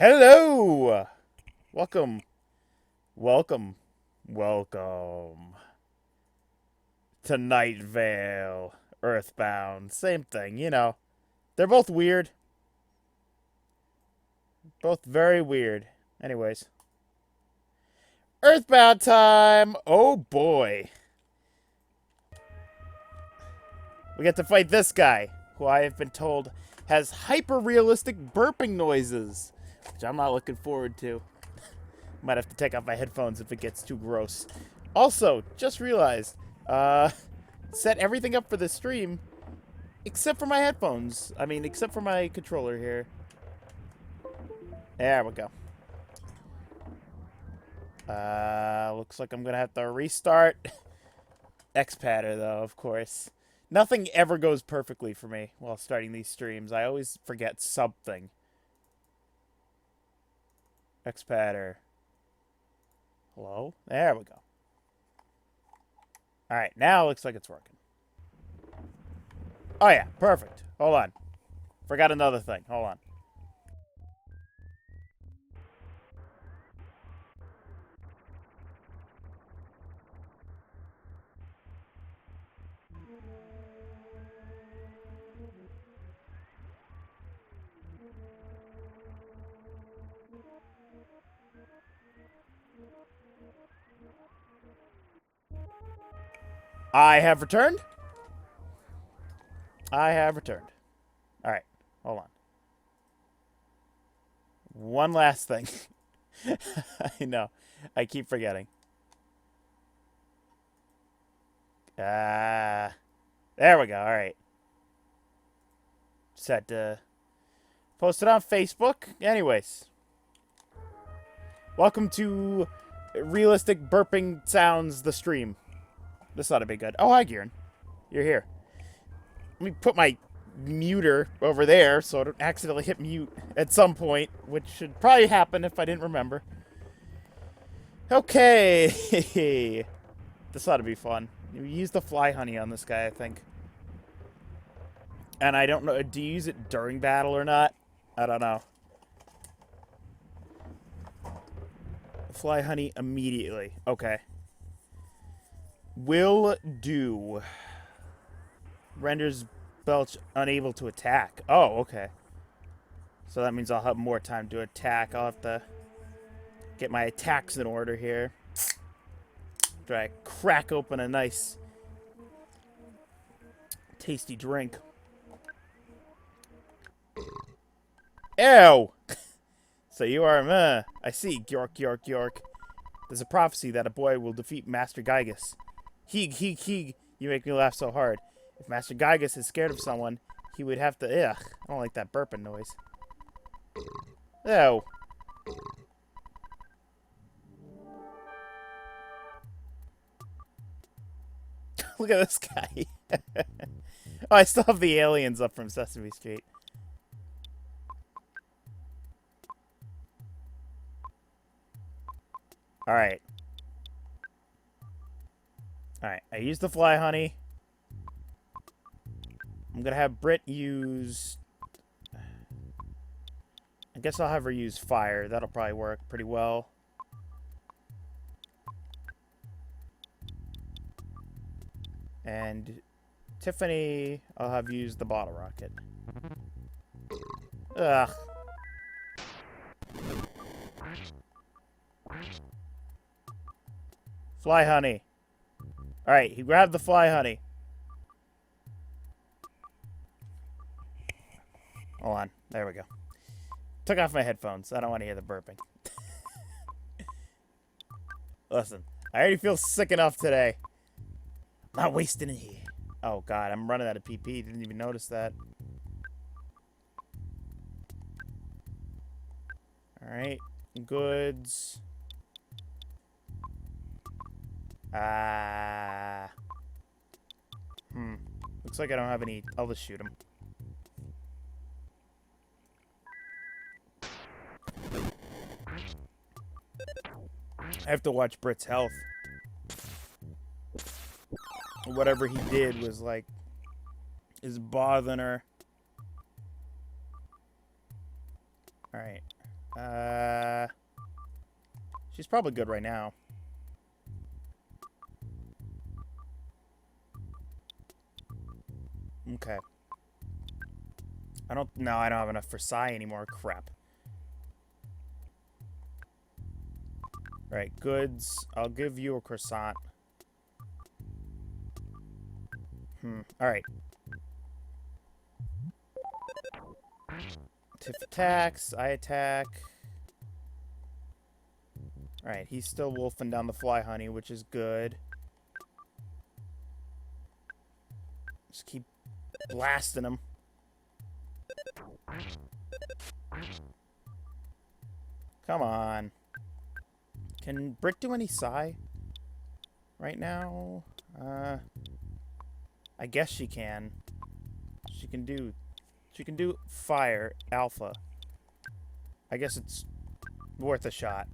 Hello! Welcome, welcome, welcome to Night Vale, EarthBound. Same thing, you know. They're both weird. Both very weird. Anyways. EarthBound time! Oh boy. We get to fight this guy, who I have been told has hyper-realistic burping noises, which I'm not looking forward to. Might have to take off my headphones if it gets too gross. Also, just realized, set everything up for the stream, except for my headphones. I mean, except for my controller here. There we go. Looks like I'm gonna have to restart. X-Patter, though, of course. Nothing ever goes perfectly for me while starting these streams. I always forget something. X-Patter. Hello? There we go. Alright, now it looks like it's working. Oh yeah, perfect. Hold on. Forgot another thing. Hold on. I have returned. I have returned. Alright, hold on. One last thing. I know. I keep forgetting. There we go. Alright. Just had to post it on Facebook. Anyways. Welcome to Realistic Burping Sounds, the stream. This ought to be good. Oh, hi, Kieran. You're here. Let me put my muter over there so I don't accidentally hit mute at some point, which should probably happen if I didn't remember. Okay. This ought to be fun. You use the fly honey on this guy, I think. And I don't know, do you use it during battle or not? I don't know. Fly honey immediately. Okay. Will do. Renders Belch unable to attack. Oh, okay. So that means I'll have more time to attack. I'll have to get my attacks in order here. Try to crack open a nice tasty drink. Ew! So you are, I see, York, York, York. There's a prophecy that a boy will defeat Master Gygus. Heeg, heeg, heeg. You make me laugh so hard. If Master Gygus is scared of someone, he would have to... Ugh, I don't like that burping noise. Ew. Look at this guy. Oh, I still have the aliens up from Sesame Street. Alright. Alright, I used the fly honey. I'm gonna have Britt use... I guess I'll have her use fire. That'll probably work pretty well. And Tiffany, I'll have use the bottle rocket. Ugh. Fly honey. Alright, he grabbed the fly honey. Hold on. There we go. Took off my headphones. I don't want to hear the burping. Listen, I already feel sick enough today. Not wasting it here. Oh, God. I'm running out of PP. Didn't even notice that. Alright. Goods. Looks like I don't have any. I'll just shoot him. I have to watch Brit's health. Whatever he did was like is bothering her. Alright. She's probably good right now. Okay. I don't have enough for Psy anymore. Crap. Right, goods. I'll give you a croissant. Alright. Tiff attacks. I attack. Alright, he's still wolfing down the fly honey, which is good. Just keep blasting him. Come on. Can Brit do any Psy right now? I guess she can. She can do fire alpha. I guess it's worth a shot.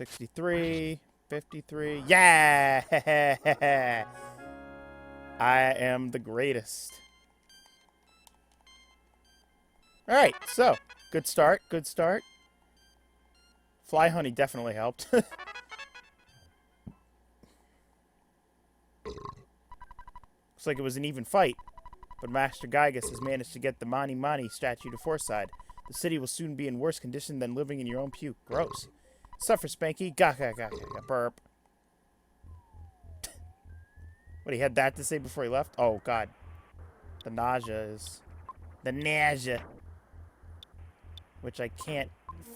$63, $53. Yeah! I am the greatest. Alright, so, good start, good start. Fly honey definitely helped. Looks like it was an even fight, but Master Gygas has managed to get the Mani Mani statue to Forside. The city will soon be in worse condition than living in your own puke. Gross. Suffer, Spanky. Gah, burp. What, he had that to say before he left? Oh, God. The nausea is... The nausea. Which I can't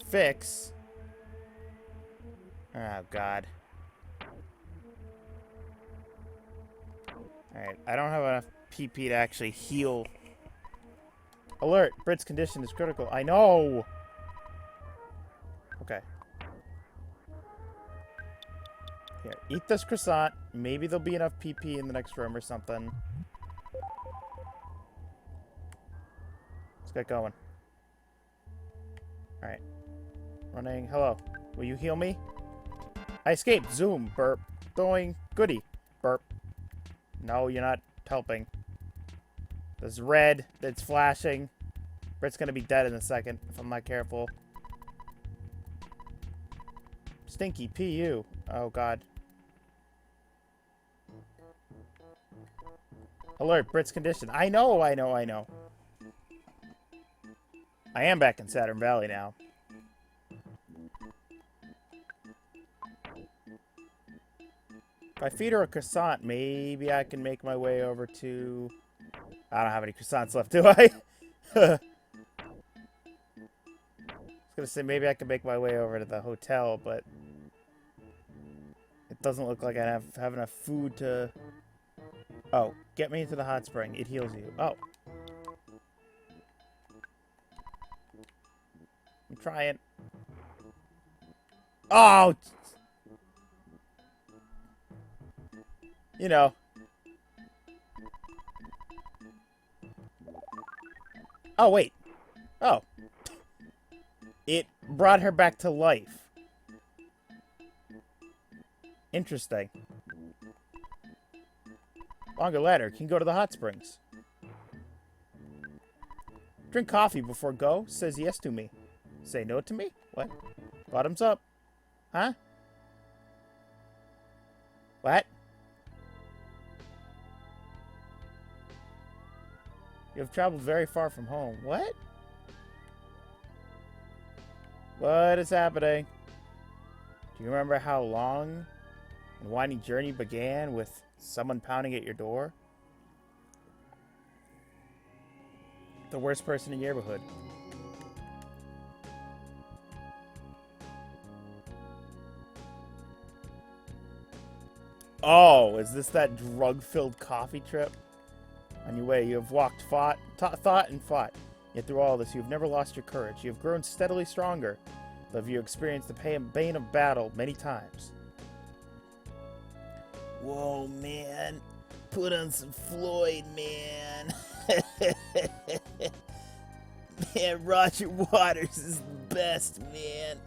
fix. Oh, God. Alright, I don't have enough PP to actually heal. Alert! Brit's condition is critical. I know! Okay. Here, eat this croissant. Maybe there'll be enough PP in the next room or something. Let's get going. Alright. Running. Hello. Will you heal me? I escaped. Zoom. Burp. Doing. Goody. Burp. No, you're not helping. There's red that's flashing. Brit's gonna be dead in a second if I'm not careful. Stinky PU. Oh, God. Alert. Brit's condition. I know. I am back in Saturn Valley now. If I feed her a croissant, maybe I can make my way over to... I don't have any croissants left, do I? I was gonna say maybe I can make my way over to the hotel, but... It doesn't look like I have enough food to... Oh, get me into the hot spring. It heals you. Oh. I'm trying. Oh! You know. Oh, wait. Oh. It brought her back to life. Interesting. Longer ladder. Can go to the hot springs. Drink coffee before go. Says yes to me. Say no to me? What? Bottoms up. Huh? What? You have traveled very far from home. What? What is happening? Do you remember how long and winding journey began with someone pounding at your door? The worst person in your neighborhood. Oh, is this that drug-filled coffee trip? On your way, you have walked, thought, and fought. Yet through all this, you have never lost your courage. You have grown steadily stronger, though you experienced the bane of battle many times. Whoa, man. Put on some Floyd, man. Man, Roger Waters is the best, man.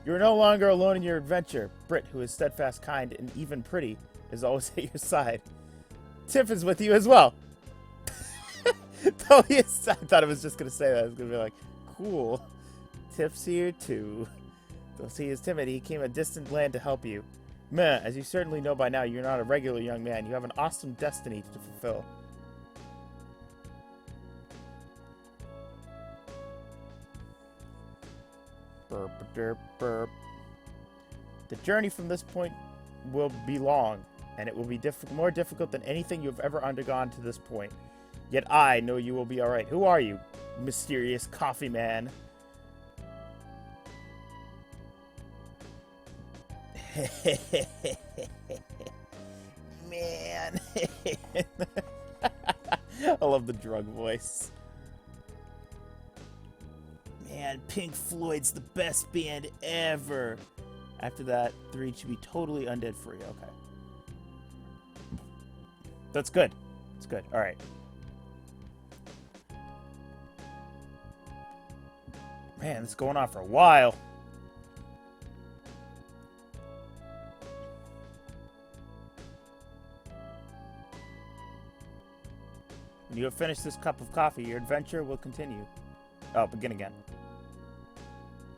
You are no longer alone in your adventure. Britt, who is steadfast, kind, and even pretty, is always at your side. Tiff is with you as well. Oh, yes, I thought I was just going to say that. I was going to be like, cool. Tiff's here, too. Though he is timid, he came a distant land to help you. Meh, as you certainly know by now, you're not a regular young man. You have an awesome destiny to fulfill. Burp, derp, burp. The journey from this point will be long, and it will be more difficult than anything you have ever undergone to this point. Yet I know you will be alright. Who are you, mysterious coffee man? Man. I love the drug voice. Man, Pink Floyd's the best band ever. After that, 3 should be totally undead free. Okay. That's good. That's good. Alright. Man, this is going on for a while. When you have finished this cup of coffee, your adventure will continue. Oh, begin again.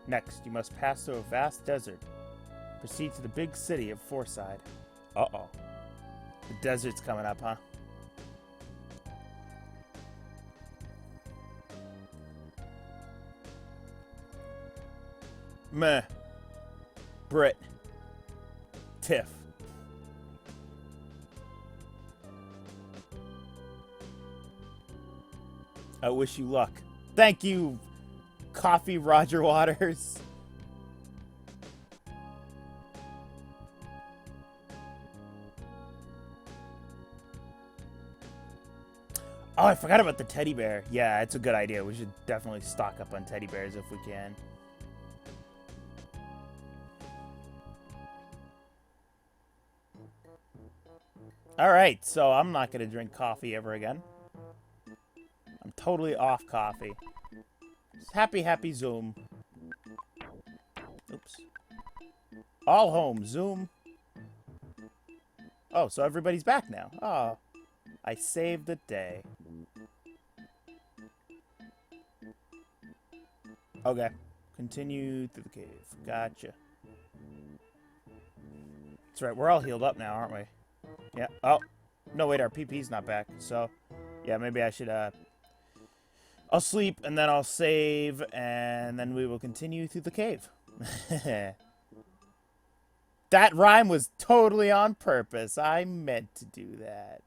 Next, you must pass through a vast desert. Proceed to the big city of Forside. Uh-oh. The desert's coming up, huh? Meh. Britt. Tiff. I wish you luck. Thank you, Coffee Roger Waters. Oh, I forgot about the teddy bear. Yeah, it's a good idea. We should definitely stock up on teddy bears if we can. Alright, so I'm not going to drink coffee ever again. I'm totally off coffee. Just happy Zoom. Oops. All home, Zoom. Oh, so everybody's back now. Oh, I saved the day. Okay. Continue through the cave. Gotcha. That's right, we're all healed up now, aren't we? Yeah. Oh. No, wait, our PP's not back. So, yeah, maybe I should, I'll sleep, and then I'll save, and then we will continue through the cave. That rhyme was totally on purpose. I meant to do that.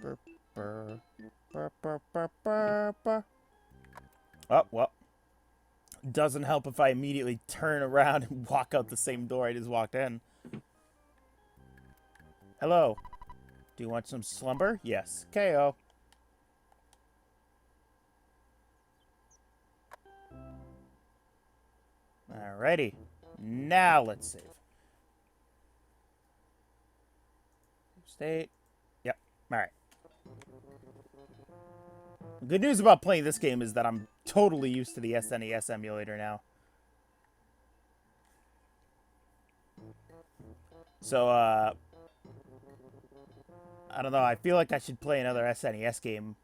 Burp, burp, burp, burp, burp, burp, burp. Oh, well. Doesn't help if I immediately turn around and walk out the same door I just walked in. Hello. Do you want some slumber? Yes. KO. Alrighty. Now let's save. State. Yep. Alright. The good news about playing this game is that I'm totally used to the SNES emulator now. So, I don't know. I feel like I should play another SNES game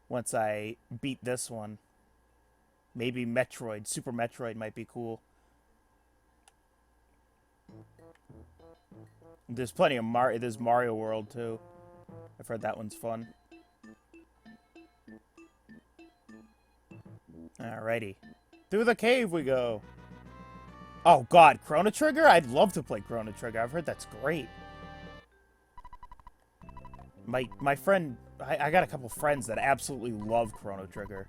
once I beat this one. Maybe Metroid. Super Metroid might be cool. There's plenty of there's Mario World, too. I've heard that one's fun. Alrighty. Through the cave we go. Oh, God. Chrono Trigger? I'd love to play Chrono Trigger. I've heard that's great. My friend... I got a couple friends that absolutely love Chrono Trigger.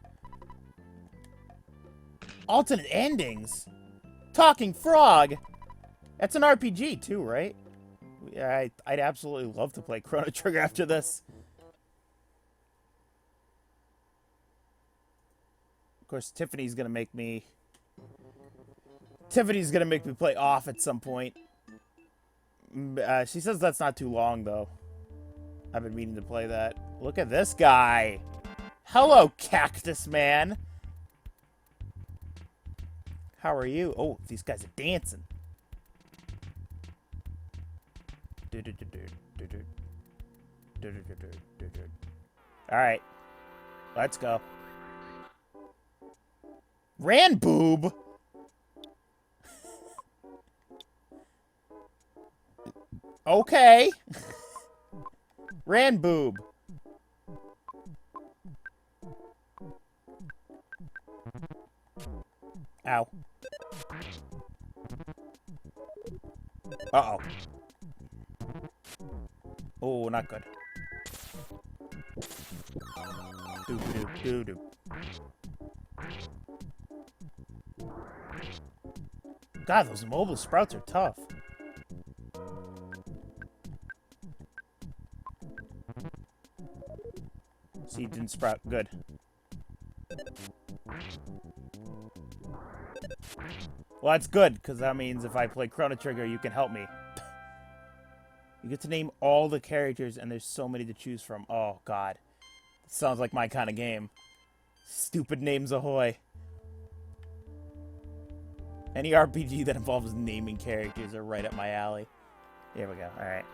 Alternate endings? Talking Frog! That's an RPG, too, right? Yeah, I'd absolutely love to play Chrono Trigger after this. Of course, Tiffany's gonna make me play off at some point. She says that's not too long, though. I've been meaning to play that. Look at this guy. Hello, Cactus Man. How are you? Oh, these guys are dancing. Alright. Let's go. Ran boob. Okay. Ran boob. Ow. Uh-oh. Oh, not good. Doo-doo-doo-doo. God, those mobile sprouts are tough. Seed didn't sprout. Good. Well, that's good, because that means if I play Chrono Trigger, you can help me. You get to name all the characters, and there's so many to choose from. Oh, God. Sounds like my kind of game. Stupid names ahoy. Any RPG that involves naming characters are right up my alley. Here we go. All right.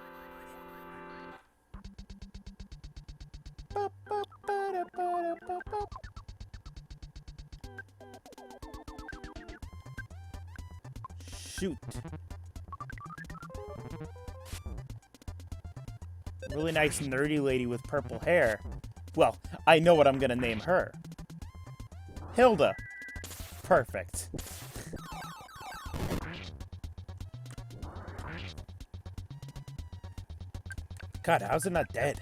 Shoot. Really nice nerdy lady with purple hair. Well, I know what I'm gonna name her. Hilda. Perfect. God, how's it not dead?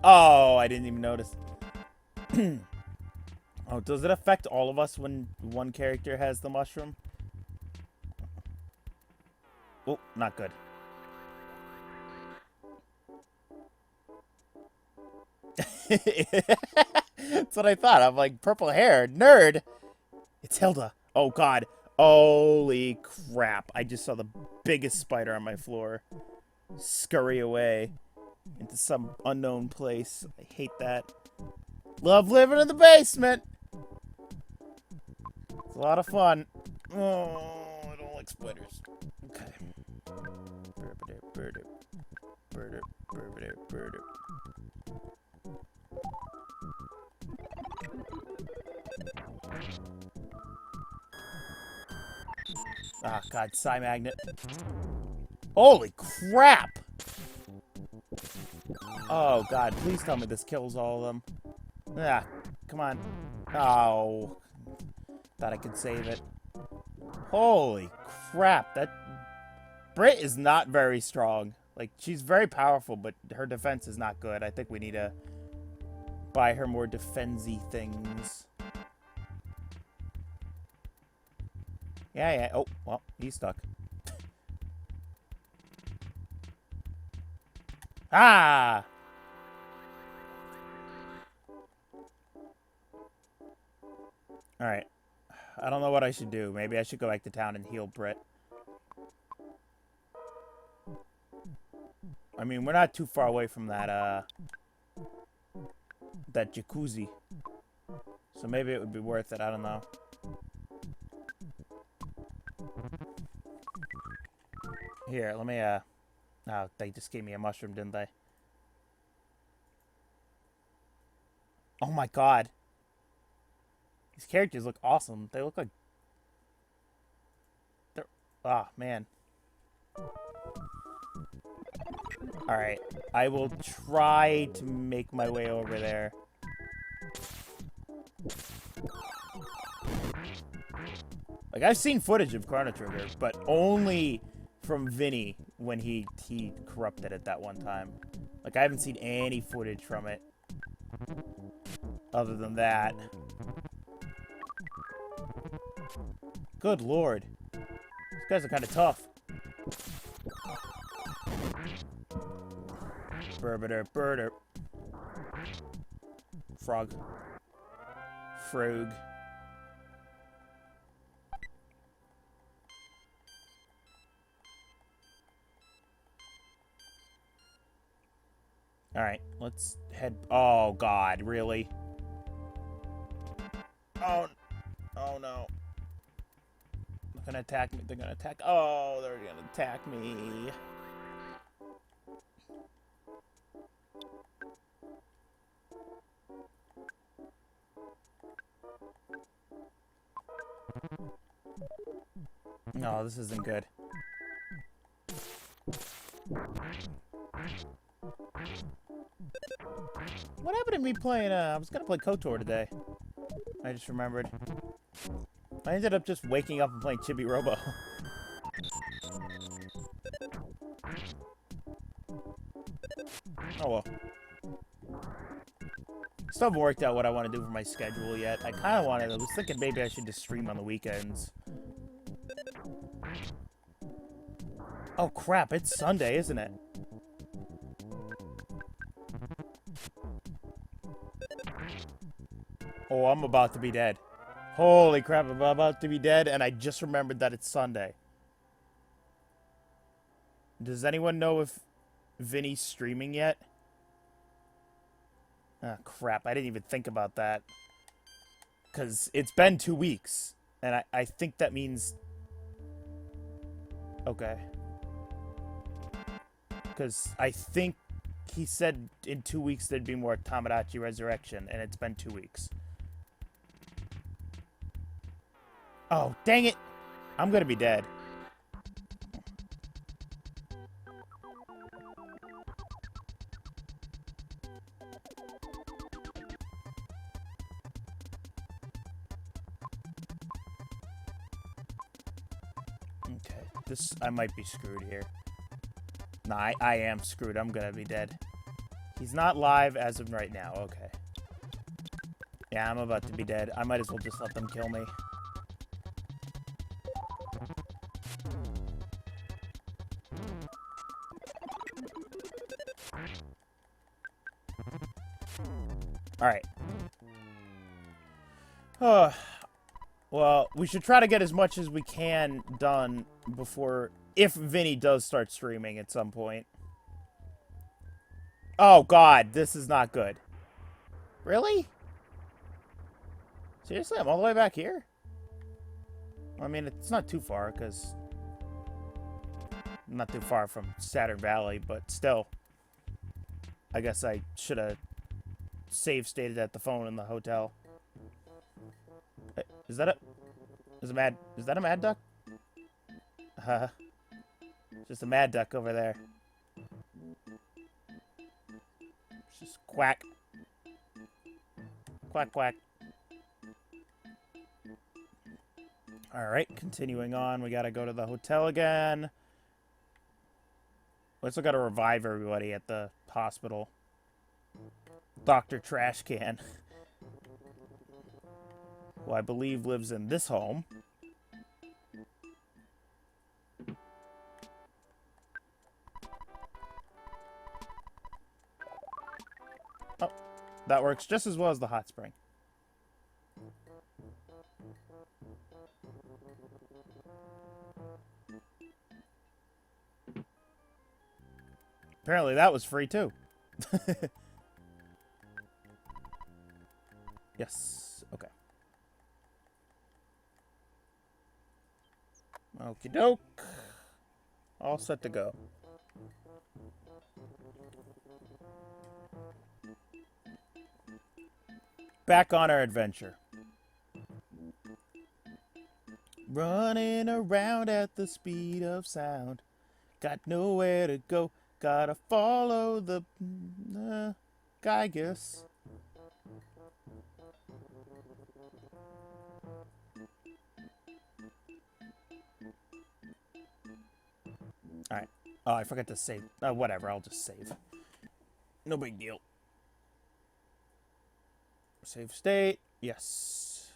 Oh, I didn't even notice. Oh, does it affect all of us when one character has the mushroom? Oh, not good. That's what I thought. I'm like, purple hair, nerd. It's Hilda. Oh, God. Holy crap. I just saw the biggest spider on my floor scurry away into some unknown place. I hate that. Love living in the basement. It's a lot of fun. Oh, I don't like spiders. Okay. Ah, God, Psy Magnet. Holy crap! Oh, God, please tell me this kills all of them. Ah, come on. Oh. Thought I could save it. Holy crap, that... Brit is not very strong. Like, she's very powerful, but her defense is not good. I think we need to buy her more defensy things. Yeah. Oh, well, he's stuck. Ah! Alright. I don't know what I should do. Maybe I should go back to town and heal Brit. I mean, we're not too far away from that, that jacuzzi. So maybe it would be worth it. I don't know. Here, let me, Oh, they just gave me a mushroom, didn't they? Oh my god. These characters look awesome. They look like... they're... Ah, man. Alright. I will try to make my way over there. Like, I've seen footage of Chrono Trigger, but only from Vinny when he corrupted it that one time. Like, I haven't seen any footage from it. Other than that. Good lord. These guys are kind of tough. Burbider, birder. Frog. Frog. Alright, let's head... Oh, God, really? Oh, oh no. They're gonna attack me. They're gonna attack... Oh, they're gonna attack me. No, this isn't good. What happened to me playing, I was gonna play KOTOR today. I just remembered. I ended up just waking up and playing Chibi Robo. Oh well. Still haven't worked out what I want to do for my schedule yet. I kind of wanted, I was thinking maybe I should just stream on the weekends. Oh crap, it's Sunday, isn't it? Oh, I'm about to be dead. Holy crap, I'm about to be dead, and I just remembered that it's Sunday. Does anyone know if Vinny's streaming yet? Ah, crap, I didn't even think about that. Because it's been 2 weeks, and I think that means... Okay. Because I think he said in 2 weeks there'd be more Tamagotchi Resurrection, and it's been 2 weeks. Oh, dang it! I'm gonna be dead. Okay, this... I might be screwed here. Nah, I am screwed. I'm gonna be dead. He's not live as of right now. Okay. Yeah, I'm about to be dead. I might as well just let them kill me. Alright. Well, we should try to get as much as we can done before... If Vinny does start streaming at some point. Oh, God. This is not good. Really? Seriously? I'm all the way back here? I mean, it's not too far, because... I'm not too far from Saturn Valley, but still. I guess I should have save stated at the phone in the hotel. Hey, is that a... Is that a mad duck? Just a mad duck over there. Just quack. Quack, quack. Alright, continuing on. We gotta go to the hotel again. We also gotta revive everybody at the hospital. Dr. Trashcan. Who I believe lives in this home. Oh, that works just as well as the hot spring. Apparently that was free too. Yes, okay. Okie doke. All set to go. Back on our adventure. Running around at the speed of sound. Got nowhere to go. Gotta follow the Gygus. Alright. Oh, I forgot to save. Whatever, I'll just save. No big deal. Save state. Yes.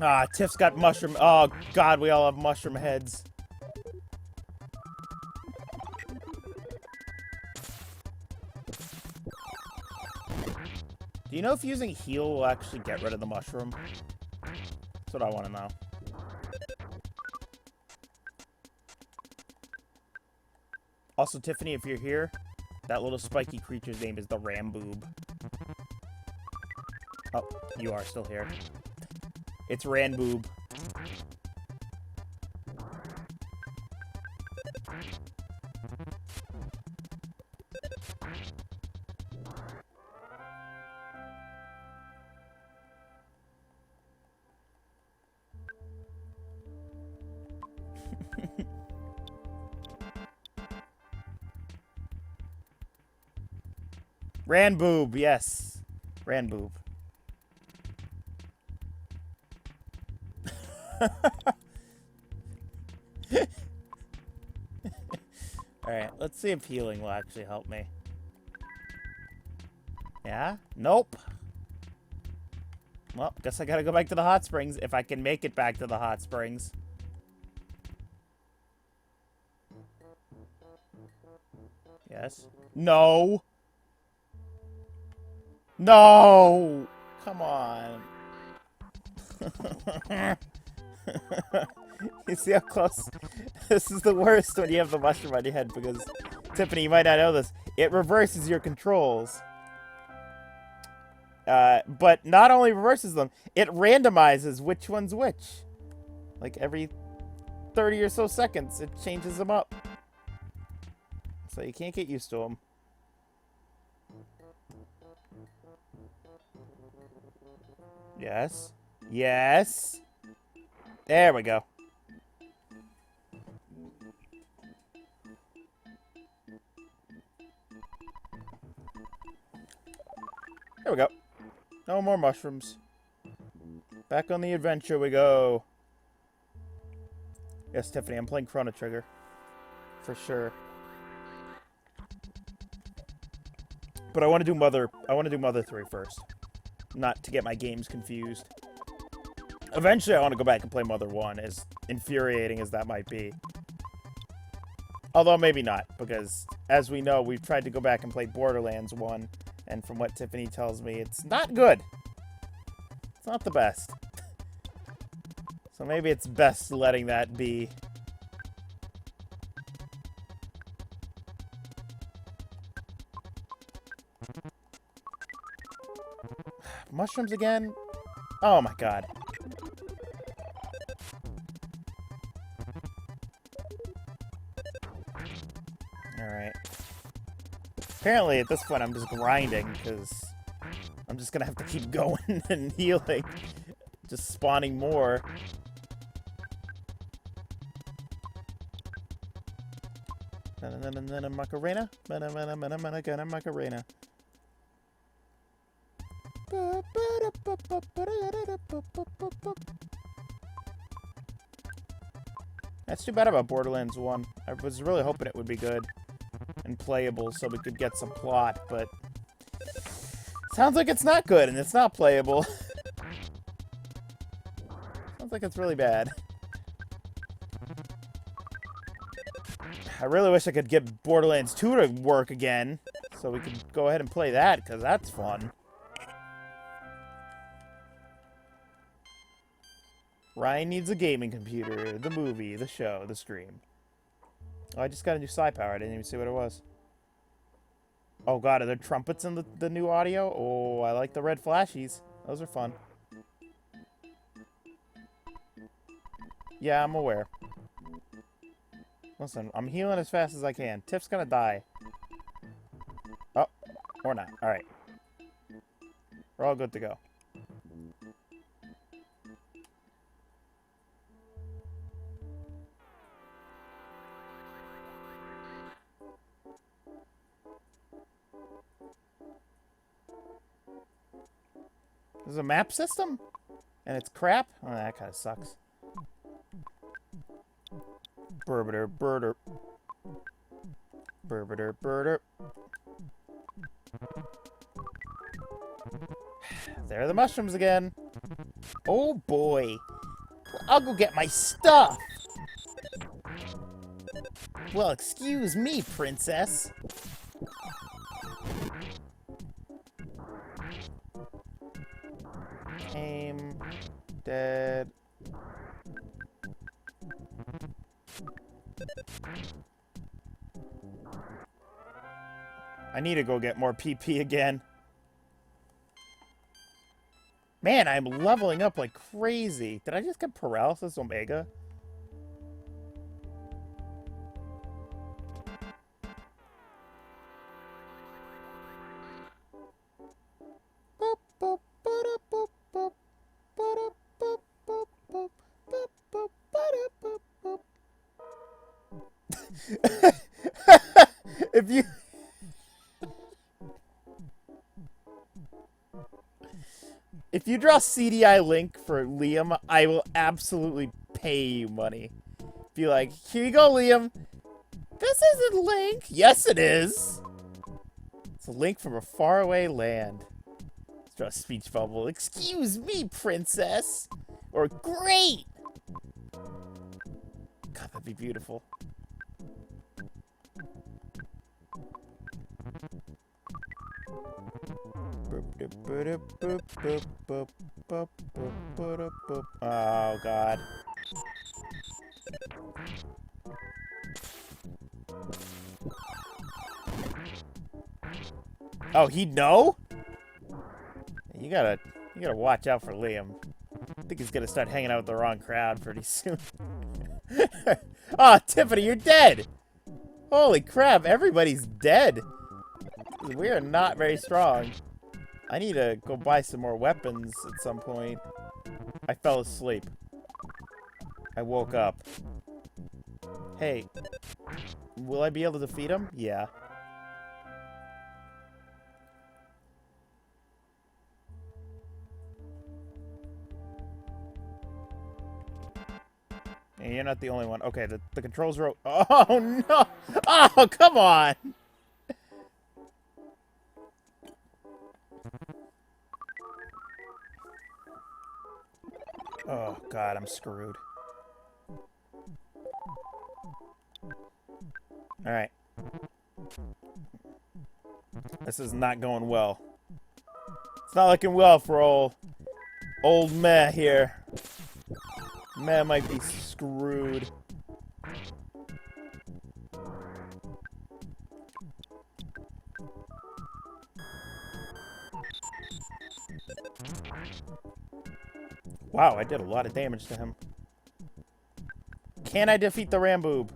Ah, Tiff's got mushroom. Oh, God, we all have mushroom heads. Do you know if using heal will actually get rid of the mushroom? That's what I want to know. Also, Tiffany, if you're here, that little spiky creature's name is the Ramboob. Oh, you are still here. It's Ramboob. Ramboob, yes. Ramboob. Alright, let's see if healing will actually help me. Yeah? Nope. Well, guess I gotta go back to the hot springs if I can make it back to the hot springs. Yes? No! No! Come on. You see how close? This is the worst when you have the mushroom on your head because, Tiffany, you might not know this. It reverses your controls. But not only reverses them, it randomizes which one's which. Like every 30 or so seconds, it changes them up. So you can't get used to them. Yes. Yes. There we go. There we go. No more mushrooms. Back on the adventure we go. Yes, Tiffany, I'm playing Chrono Trigger. For sure. But I want to do Mother 3 first. Not to get my games confused. Eventually I want to go back and play Mother 1, as infuriating as that might be. Although maybe not, because as we know, we've tried to go back and play Borderlands 1, and from what Tiffany tells me, it's not good. It's not the best. So maybe it's best letting that be. Mushrooms again? Oh my god. Alright. Apparently at this point I'm just grinding, because I'm just gonna have to keep going and healing. Just spawning more. Macarena? Macarena. That's too bad about Borderlands 1. I was really hoping it would be good and playable so we could get some plot, but sounds like it's not good and it's not playable. Sounds like it's really bad. I really wish I could get Borderlands 2 to work again so we could go ahead and play that, because that's fun. Ryan needs a gaming computer, the movie, the show, the stream. Oh, I just got a new psi power. I didn't even see what it was. Oh god, are there trumpets in the new audio? Oh, I like the red flashies. Those are fun. Yeah, I'm aware. Listen, I'm healing as fast as I can. Tiff's gonna die. Oh, or not. Alright. We're all good to go. This is a map system? And it's crap? Oh, that kind of sucks. Burbiter, birder. Burbiter, birder. There are the mushrooms again. Oh boy. I'll go get my stuff. Well, excuse me, princess. Aim. Dead. I need to go get more PP again. Man, I'm leveling up like crazy. Did I just get Paralysis Omega? If you... If you draw CDI Link for Liam, I will absolutely pay you money. Be like, here you go, Liam. This isn't Link. Yes, it is. It's a Link from a faraway land. Let's draw a speech bubble. Excuse me, princess. Or great. God, that'd be beautiful. Oh, God. Oh, he'd know? You gotta watch out for Liam. I think he's gonna start hanging out with the wrong crowd pretty soon. Oh, Tiffany, you're dead! Holy crap, everybody's dead. We are not very strong. I need to go buy some more weapons at some point. I fell asleep. I woke up. Hey, will I be able to defeat him? Yeah. And you're not the only one. Okay, the controls are... Oh, no! Oh, come on! Oh, God, I'm screwed. Alright. This is not going well. It's not looking well for old Meh here. Meh might be screwed. Wow, I did a lot of damage to him. Can I defeat the Ramboob?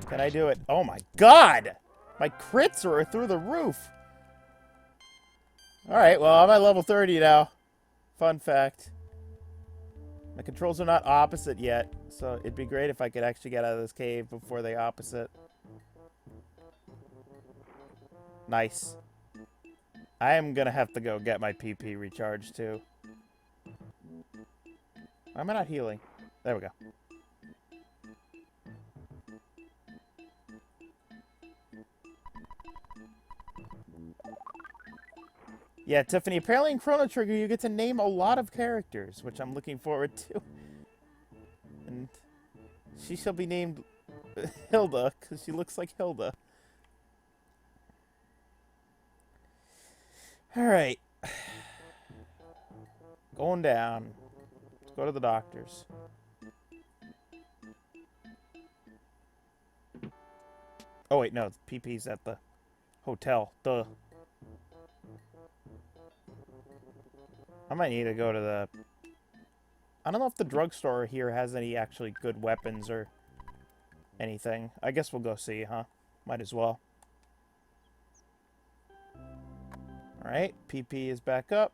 Can I do it? Oh my god! My crits are through the roof! Alright, well, I'm at level 30 now. Fun fact. My controls are not opposite yet, so it'd be great if I could actually get out of this cave before they opposite. Nice. I am gonna have to go get my PP recharged, too. Why am I not healing? There we go. Yeah, Tiffany, apparently in Chrono Trigger you get to name a lot of characters, which I'm looking forward to. And she shall be named Hilda, because she looks like Hilda. Alright. Going down. Let's go to the doctors. Oh, wait, no. PP's at the hotel. Duh. I might need to go to the... I don't know if the drugstore here has any actually good weapons or anything. I guess we'll go see, huh? Might as well. Alright, PP is back up.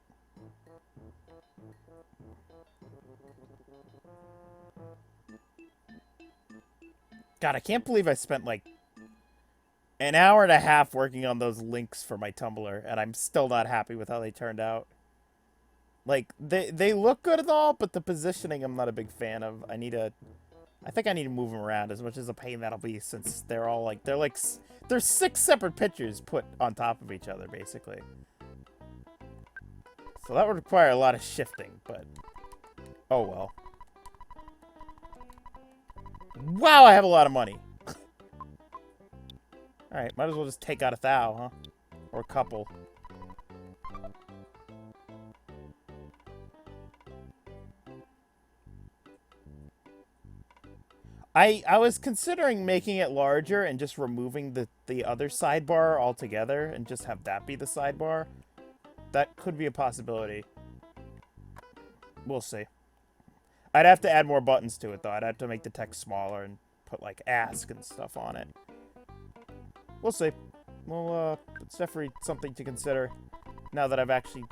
God, I can't believe I spent like an hour and a half working on those links for my Tumblr, and I'm still not happy with how they turned out. Like, they look good and all, but the positioning I'm not a big fan of. I think I need to move them around, as much as a pain that'll be, since they're all like, there's 6 separate pictures put on top of each other, basically. So that would require a lot of shifting, but oh well. Wow, I have a lot of money. Alright, might as well just take out a thou, huh? Or a couple. I was considering making it larger and just removing the other sidebar altogether and just have that be the sidebar. That could be a possibility. We'll see. I'd have to add more buttons to it, though. I'd have to make the text smaller and put, like, ask and stuff on it. We'll see. Well, it's definitely something to consider now that I'm actually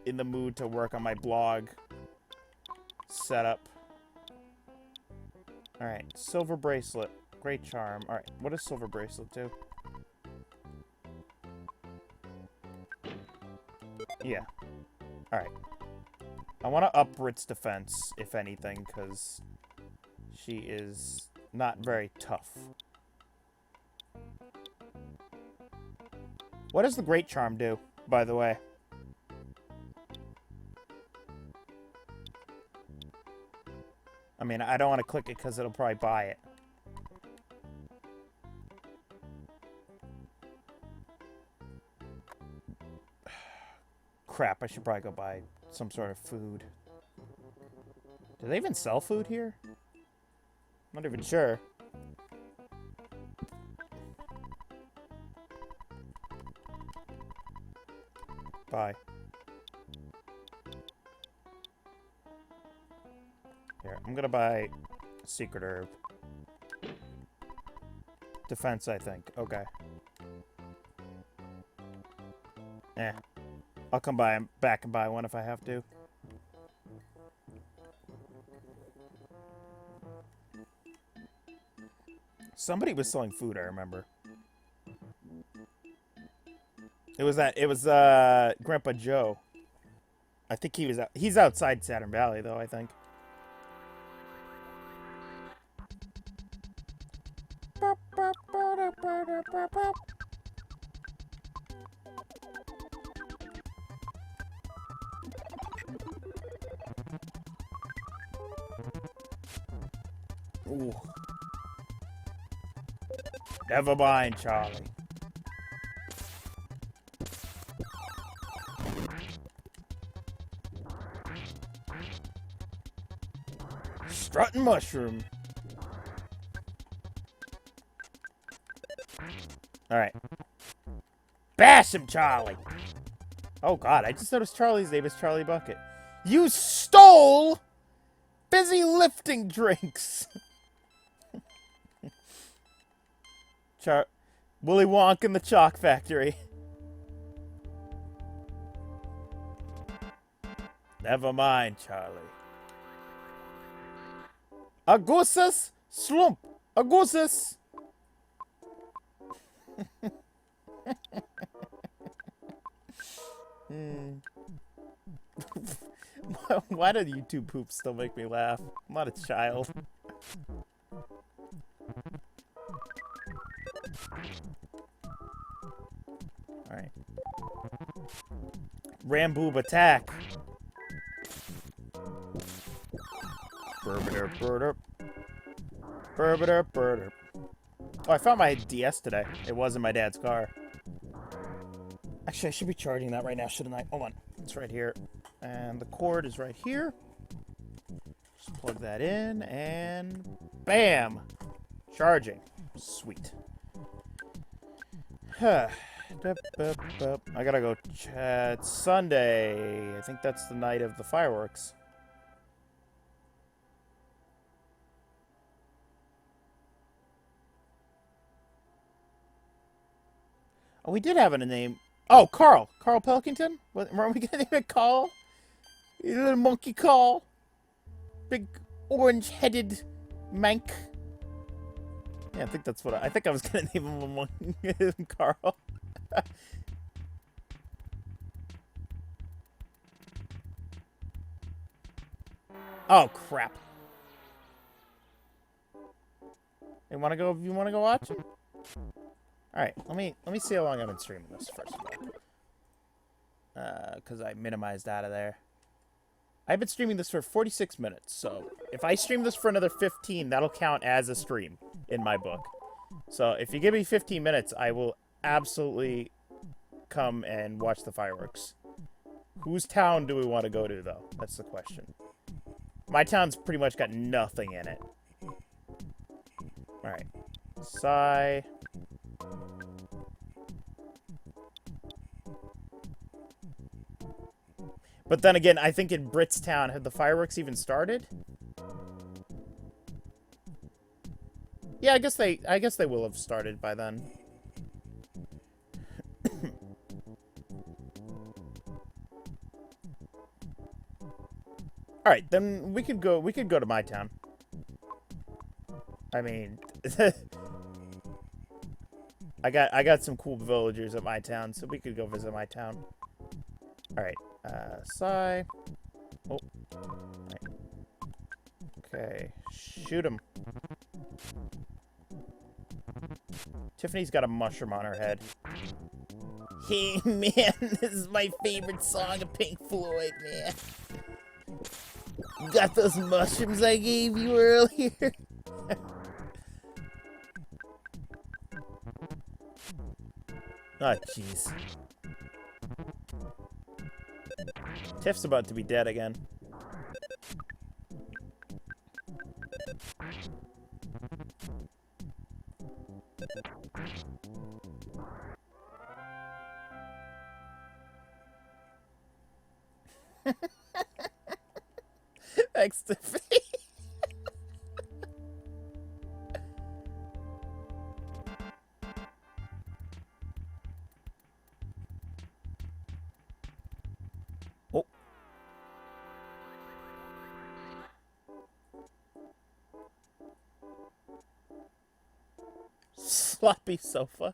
in the mood to work on my blog setup. Alright, silver bracelet. Great charm. Alright, what does silver bracelet do? Yeah. Alright. I want to up Rit's defense, if anything, because she is not very tough. What does the Great Charm do, by the way? I mean, I don't want to click it because it'll probably buy it. Crap, I should probably go buy some sort of food. Do they even sell food here? Not even sure. Bye. Here, I'm gonna buy secret herb. Defense, I think. Okay. I'll come back and buy one if I have to. Somebody was selling food, I remember. It was Grandpa Joe. I think he's outside Saturn Valley though, I think. Ooh. Never mind, Charlie. Strutting mushroom. Alright. Bash him, Charlie! Oh god, I just noticed Charlie's name is Charlie Bucket. You stole fizzy lifting drinks! Willy Wonka in the Chalk Factory. Never mind, Charlie. Augustus Slump. Augustus. Why do YouTube poops still make me laugh? I'm not a child. Alright. Ramboob attack. Oh, I found my DS today. It was in my dad's car. Actually, I should be charging that right now, shouldn't I? Hold on. It's right here. And the cord is right here. Just plug that in, and bam! Charging. Sweet. I gotta go. It's Sunday. I think that's the night of the fireworks. Oh, we did have a name. Oh, Carl. Carl Pilkington? Weren't we gonna name it Carl? You little monkey Carl. Big orange-headed mank. Yeah, I think that's what I think I was gonna name him a monkey Carl. Oh crap. You wanna go watch him? Alright, let me see how long I've been streaming this first of all. Cause I minimized out of there. I've been streaming this for 46 minutes, so if I stream this for another 15, that'll count as a stream in my book. So if you give me 15 minutes, I will absolutely come and watch the fireworks. Whose town do we want to go to, though? That's the question. My town's pretty much got nothing in it. Alright. Sigh. But then again, I think in Britstown, have the fireworks even started? Yeah, I guess they will have started by then. All right, then we could go to my town. I mean, I got some cool villagers at my town, so we could go visit my town. All right. Sigh. Oh. Right. Okay. Shoot him. Tiffany's got a mushroom on her head. Hey, man, this is my favorite song of Pink Floyd, man. You got those mushrooms I gave you earlier? Oh, jeez. Tiff's about to be dead again. Thanks, Tiffany. Oh. Sloppy sofa.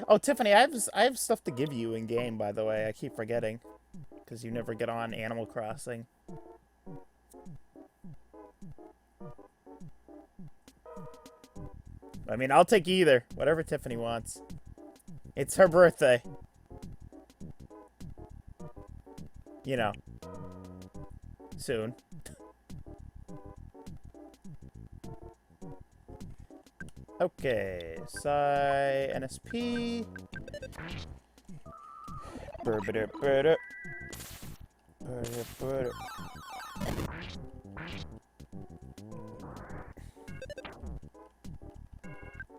Oh, Tiffany, I have stuff to give you in game, by the way. I keep forgetting because you never get on Animal Crossing. I mean, I'll take either. Whatever Tiffany wants. It's her birthday. You know. Soon. Okay. Psy NSP. Burr.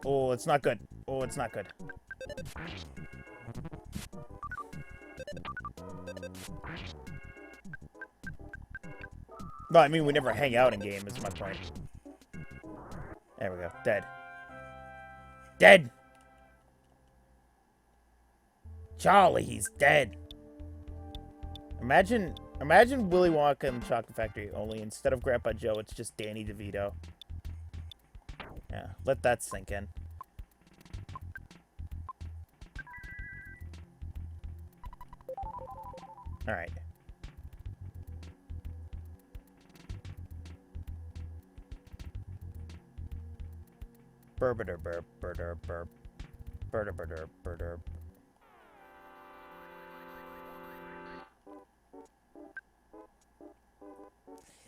Oh, it's not good. Oh, it's not good. No, I mean, we never hang out in game, is my point. There we go. Dead. Dead! Charlie, he's dead. Imagine Willy Wonka and the Chocolate Factory, only instead of Grandpa Joe, it's just Danny DeVito. Yeah, let that sink in. Alright. Burr.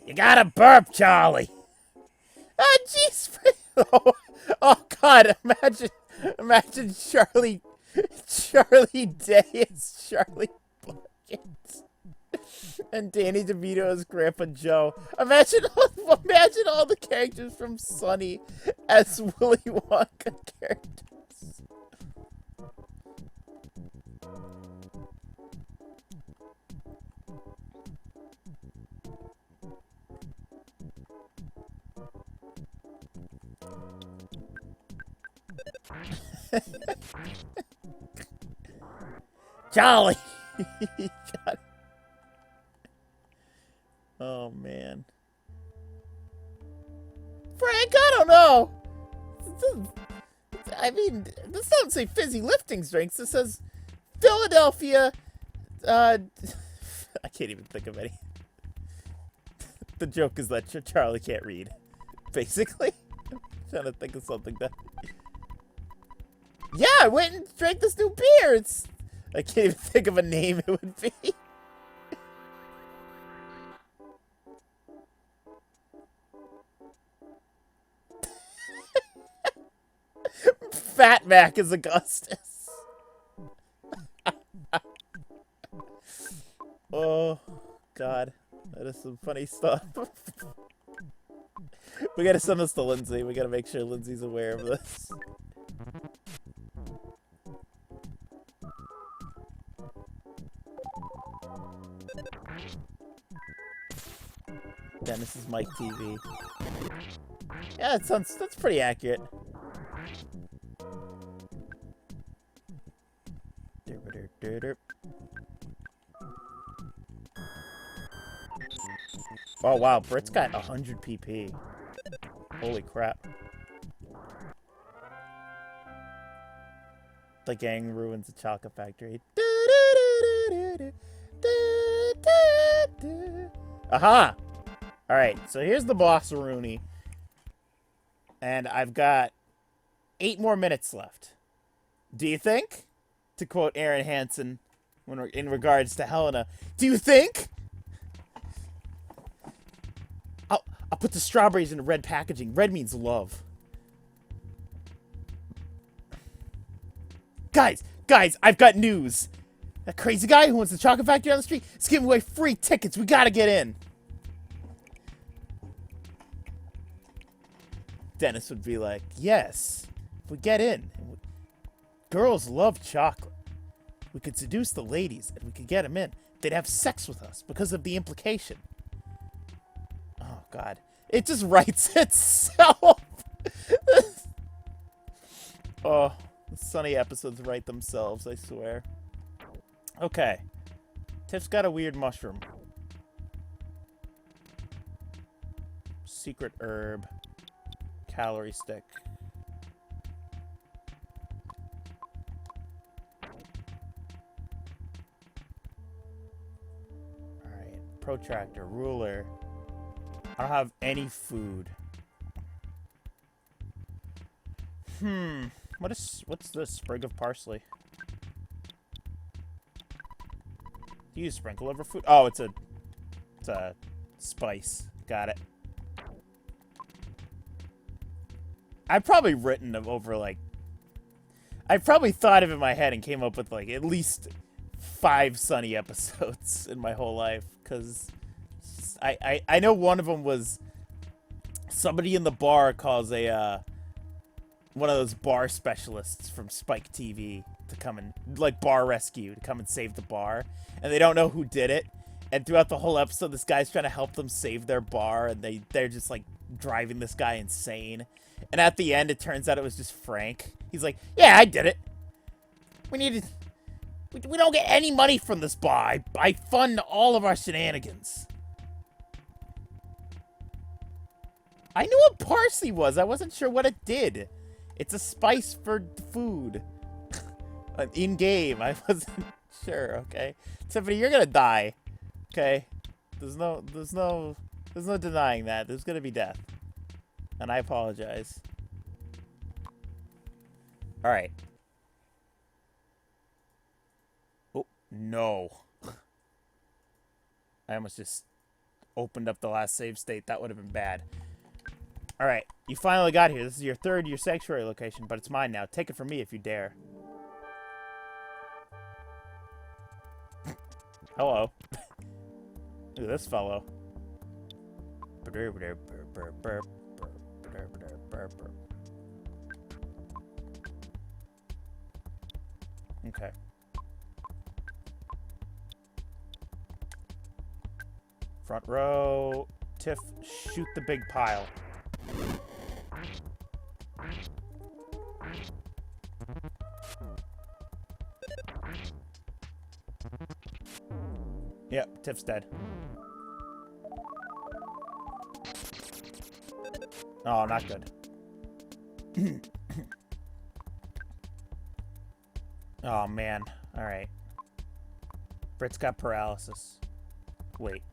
You gotta burp, Charlie! Oh, jeez! Oh, God, imagine Charlie Day as Charlie Bucket. And Danny DeVito as Grandpa Joe. Imagine all the characters from Sunny as Willy Wonka characters. Charlie! God. Oh, man. Frank, I don't know. I mean, this doesn't say fizzy lifting drinks. This says Philadelphia. I can't even think of any. The joke is that Charlie can't read, basically. I'm trying to think of something that. Yeah, I went and drank this new beer. I can't even think of a name it would be. Fat Mac is Augustus. Oh, God. That is some funny stuff. We gotta send this to Lindsay. We gotta make sure Lindsay's aware of this. Dennis is Mike TV. Yeah, that's pretty accurate. Oh wow, Britt's got 100 PP. Holy crap. The gang ruins the chocolate factory. Aha! Alright, so here's the boss Rooney. And I've got 8 more minutes left. Do you think? To quote Aaron Hansen in regards to Helena. Do you think? I'll put the strawberries in red packaging. Red means love. Guys, I've got news. That crazy guy who owns the chocolate factory on the street is giving away free tickets. We gotta get in. Dennis would be like, yes, if we get in. Girls love chocolate. We could seduce the ladies and we could get them in. They'd have sex with us because of the implication. Oh, God. It just writes itself. Oh, the Sunny episodes write themselves, I swear. Okay. Tiff's got a weird mushroom. Secret herb. Calorie stick. Alright. Protractor. Ruler. I don't have any food. What's the sprig of parsley? Do you sprinkle over food? Oh, it's a spice. Got it. I've probably written them over, like... I probably thought of it in my head and came up with, like, at least 5 Sunny episodes in my whole life. Because I know one of them was... Somebody in the bar calls one of those bar specialists from Spike TV to come and... Like, bar rescue, to come and save the bar. And they don't know who did it. And throughout the whole episode, this guy's trying to help them save their bar. And they're just, like, driving this guy insane. And at the end, it turns out it was just Frank. He's like, yeah, I did it. We don't get any money from this bar. I fund all of our shenanigans. I knew what parsley was. I wasn't sure what it did. It's a spice for food. In-game, I wasn't sure, okay? Tiffany, you're gonna die. Okay? There's no denying that. There's gonna be death. And I apologize. Alright. Oh, no. I almost just opened up the last save state. That would have been bad. Alright, you finally got here. This is your sanctuary location, but it's mine now. Take it from me if you dare. Hello. Look at this fellow. Okay. Front row. Tiff, shoot the big pile. Yep, Tiff's dead. Oh, not good. Oh, man. Alright. Britt's got paralysis. Wait.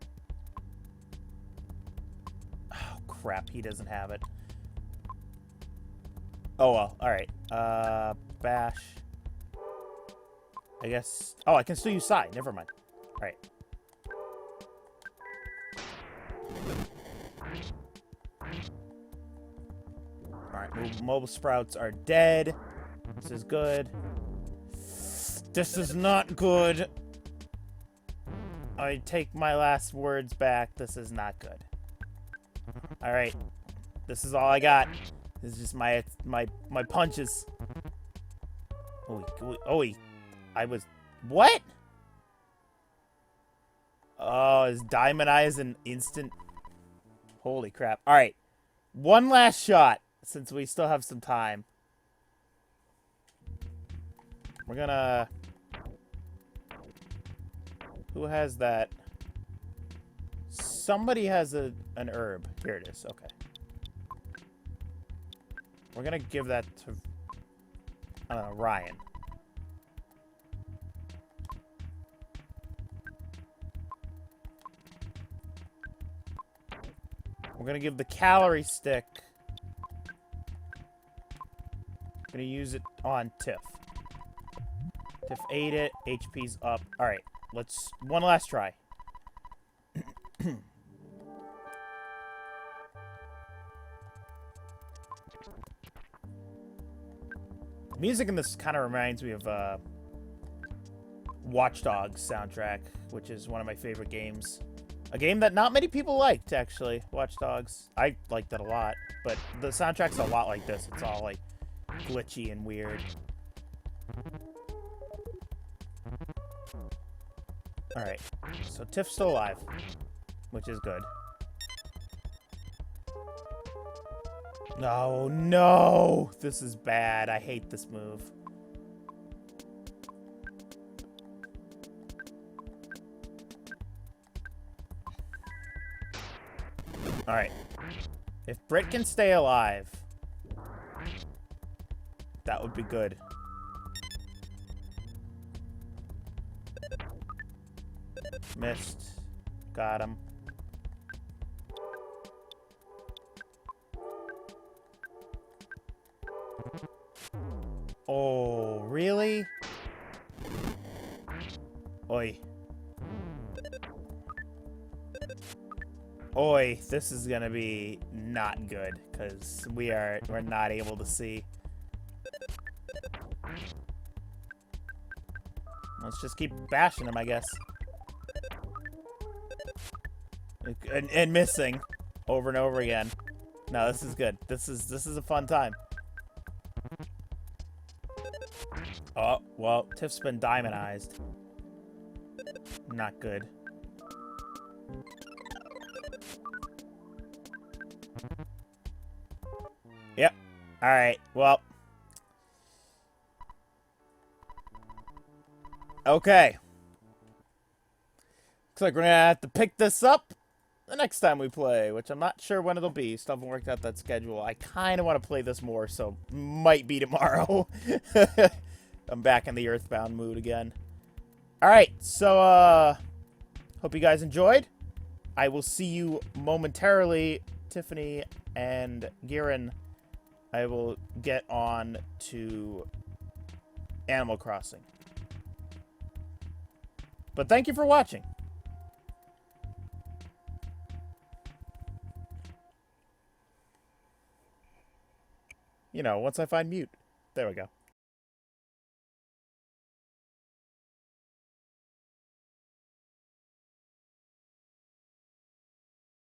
Oh, crap. He doesn't have it. Oh, well. Alright. Bash. I guess... Oh, I can still use Psy. Never mind. Alright. Alright, mobile sprouts are dead. This is good. This is not good. I take my last words back. This is not good. Alright. This is all I got. This is just my punches. Oh, I was... What? Oh, is Diamond Eyes an instant... Holy crap. Alright. One last shot, since we still have some time. We're gonna... Who has that? Somebody has an herb. Here it is. Okay. We're gonna give that to... I don't know, Ryan. We're gonna give the calorie stick. Gonna use it on Tiff. Tiff ate it. HP's up. Alright. Let's... One last try. The music in this kind of reminds me of Watch Dogs soundtrack, which is one of my favorite games. A game that not many people liked, actually. Watch Dogs. I liked it a lot, but the soundtrack's a lot like this. It's all, like, glitchy and weird. Alright, so Tiff's still alive, which is good. No, no! This is bad. I hate this move. Alright. If Britt can stay alive, that would be good. Missed. Got him. Oh, really? Oi. Oi, this is gonna be not good, because we're not able to see. Let's just keep bashing him, I guess. And missing over and over again. No, this is good. This is a fun time. Oh, well, Tiff's been diamondized. Not good. Yep. Alright, well. Okay. Looks like we're gonna have to pick this up the next time we play, which I'm not sure when it'll be. Still haven't worked out that schedule. I kind of want to play this more, so might be tomorrow. I'm back in the EarthBound mood again. Alright, so, hope you guys enjoyed. I will see you momentarily, Tiffany and Giran. I will get on to Animal Crossing. But thank you for watching. You know, once I find mute. There we go.